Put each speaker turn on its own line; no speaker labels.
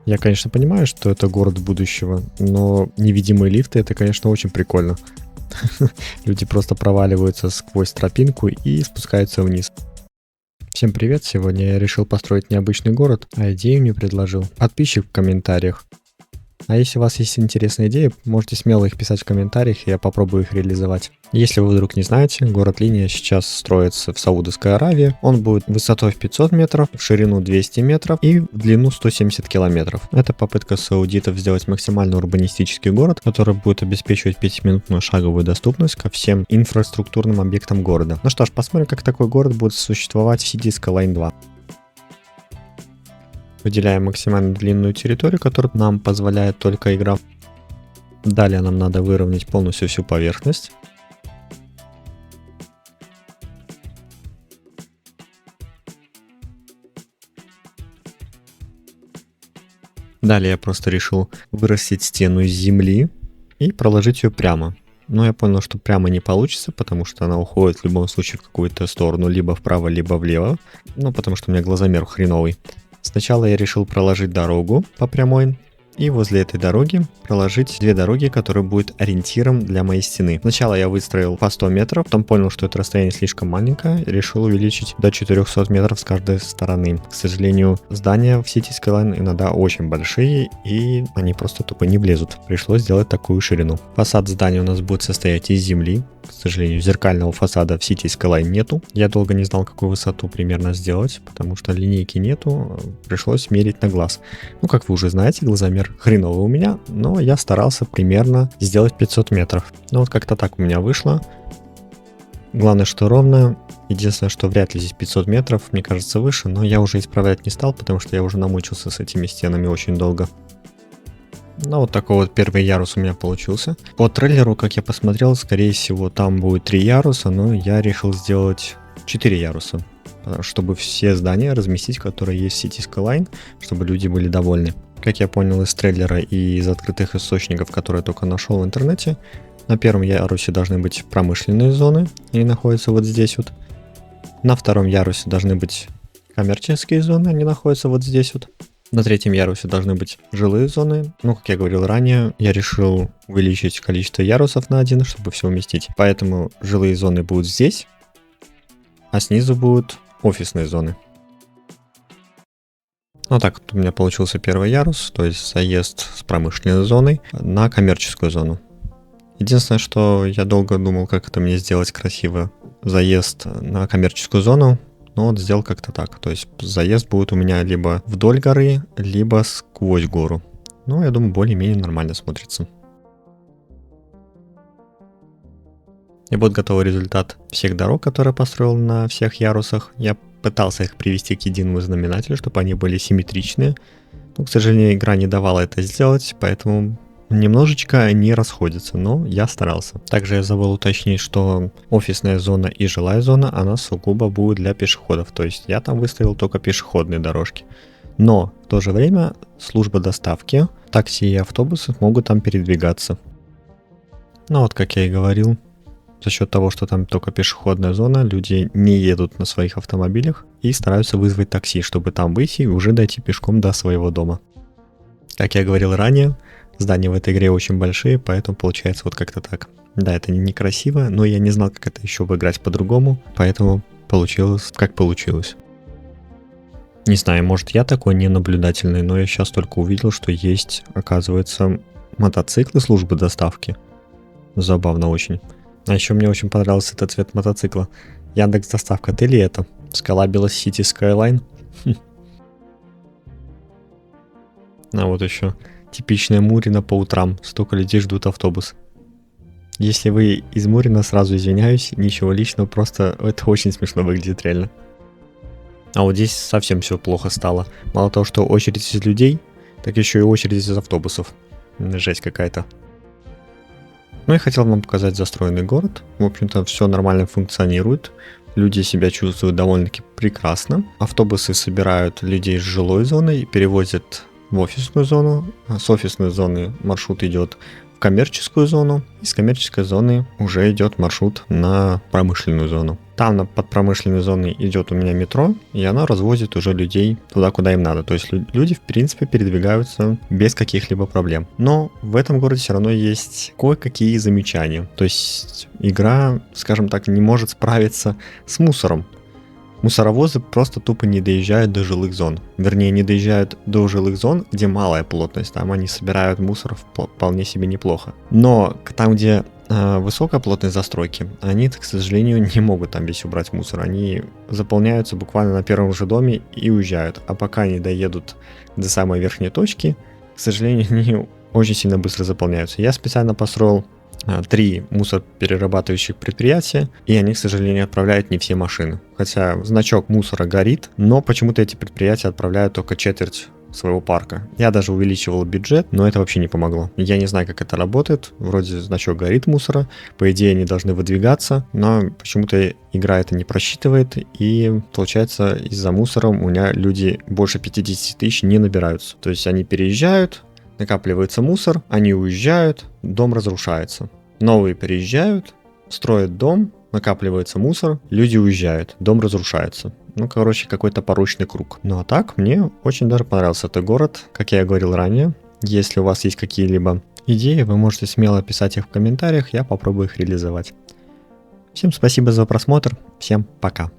Я, конечно, понимаю, что это город будущего, но невидимые лифты — это, конечно, очень прикольно. Люди просто проваливаются сквозь тропинку и спускаются вниз. Всем привет! Сегодня я решил построить необычный город, а идею мне предложил подписчик в комментариях. А если у вас есть интересные идеи, можете смело их писать в комментариях, и я попробую их реализовать. Если вы вдруг не знаете, город Линия сейчас строится в Саудовской Аравии. Он будет высотой в 500 метров, в ширину 200 метров и в длину 170 километров. Это попытка саудитов сделать максимально урбанистический город, который будет обеспечивать 5-минутную шаговую доступность ко всем инфраструктурным объектам города. Ну что ж, посмотрим, как такой город будет существовать в City Skyline 2. Выделяем максимально длинную территорию, которую нам позволяет только игра. Далее нам надо выровнять полностью всю поверхность. Далее я просто решил вырастить стену из земли и проложить ее прямо. Но я понял, что прямо не получится, потому что она уходит в любом случае в какую-то сторону, либо вправо, либо влево. Ну, потому что у меня глазомер хреновый. Сначала я решил проложить дорогу по прямой, и возле этой дороги проложить две дороги, которые будут ориентиром для моей стены. Сначала я выстроил по 100 метров, потом понял, что это расстояние слишком маленькое, и решил увеличить до 400 метров с каждой стороны. К сожалению, здания в City Skyline иногда очень большие, и они просто тупо не влезут. Пришлось сделать такую ширину. Фасад здания у нас будет состоять из земли. К сожалению, зеркального фасада в City Skyline нету. Я долго не знал, какую высоту примерно сделать, потому что линейки нету, пришлось мерить на глаз. Ну, как вы уже знаете, глазомер хреновый у меня, но я старался примерно сделать 500 метров. Ну, вот как-то так у меня вышло. Главное, что ровно. Единственное, что вряд ли здесь 500 метров, мне кажется, выше, но я уже исправлять не стал, потому что я уже намучился с этими стенами очень долго. Ну, вот такой вот первый ярус у меня получился. По трейлеру, как я посмотрел, скорее всего, там будет 3 яруса, но я решил сделать 4 яруса, чтобы все здания разместить, которые есть в City Skyline, чтобы люди были довольны. Как я понял из трейлера и из открытых источников, которые я только нашел в интернете, на первом ярусе должны быть промышленные зоны, они находятся вот здесь вот. На втором ярусе должны быть коммерческие зоны, они находятся вот здесь вот. На третьем ярусе должны быть жилые зоны. Ну, как я говорил ранее, я решил увеличить количество ярусов на 1, чтобы все уместить. Поэтому жилые зоны будут здесь, а снизу будут офисные зоны. Ну так, вот у меня получился первый ярус, то есть заезд с промышленной зоной на коммерческую зону. Единственное, что я долго думал, как это мне сделать красиво. Заезд на коммерческую зону. Ну вот сделал как-то так. То есть заезд будет у меня либо вдоль горы, либо сквозь гору. Ну, я думаю, более-менее нормально смотрится. И вот готовый результат всех дорог, которые я построил на всех ярусах. Я пытался их привести к единому знаменателю, чтобы они были симметричные. Но, к сожалению, игра не давала это сделать, поэтому немножечко они расходятся, но я старался. Также я забыл уточнить, что офисная зона и жилая зона, она сугубо будет для пешеходов. То есть я там выставил только пешеходные дорожки. Но в то же время служба доставки, такси и автобусы могут там передвигаться. Ну вот, как я и говорил, за счет того, что там только пешеходная зона, люди не едут на своих автомобилях и стараются вызвать такси, чтобы там выйти и уже дойти пешком до своего дома. Как я говорил ранее, здания в этой игре очень большие, поэтому получается вот как-то так. Да, это некрасиво, но я не знал, как это еще выиграть по-другому, поэтому получилось, как получилось. Не знаю, может я такой ненаблюдательный, но я сейчас только увидел, что есть, оказывается, мотоциклы службы доставки. Забавно очень. А еще мне очень понравился этот цвет мотоцикла. Яндекс.Доставка, ты ли это? Сколабилась City Skyline? А вот еще типичная Мурино по утрам. Столько людей ждут автобус. Если вы из Мурино, сразу извиняюсь. Ничего личного, просто это очень смешно выглядит реально. А вот здесь совсем все плохо стало. Мало того, что очередь из людей, так еще и очередь из автобусов. Жесть какая-то. Ну и хотел вам показать застроенный город. В общем-то, все нормально функционирует. Люди себя чувствуют довольно-таки прекрасно. Автобусы собирают людей с жилой зоны и перевозят в офисную зону. С офисной зоны маршрут идет в коммерческую зону, и с коммерческой зоны уже идет маршрут на промышленную зону. Там под промышленной зоной идет у меня метро, и оно развозит уже людей туда, куда им надо. То есть люди, в принципе, передвигаются без каких-либо проблем. Но в этом городе все равно есть кое-какие замечания. То есть игра, скажем так, не может справиться с мусором. Мусоровозы просто тупо не доезжают до жилых зон. Вернее, не доезжают до жилых зон, где малая плотность. Там они собирают мусор вполне себе неплохо. Но там, где высокая плотность застройки, они, к сожалению, не могут там весь убрать мусор. Они заполняются буквально на первом же доме и уезжают. А пока они доедут до самой верхней точки, к сожалению, они очень сильно быстро заполняются. Я специально построил 3 мусороперерабатывающих предприятия, и они, к сожалению, отправляют не все машины. Хотя значок мусора горит, но почему-то эти предприятия отправляют только четверть своего парка. Я даже увеличивал бюджет, но это вообще не помогло. Я не знаю, как это работает. Вроде значок горит мусора, по идее они должны выдвигаться, но почему-то игра это не просчитывает, и получается из-за мусора у меня люди больше 50 тысяч не набираются. То есть они переезжают, накапливается мусор, они уезжают, дом разрушается. Новые переезжают, строят дом, накапливается мусор, люди уезжают, дом разрушается. Ну, короче, какой-то порочный круг. Ну а так, мне очень даже понравился этот город, как я и говорил ранее. Если у вас есть какие-либо идеи, вы можете смело писать их в комментариях, я попробую их реализовать. Всем спасибо за просмотр, всем пока.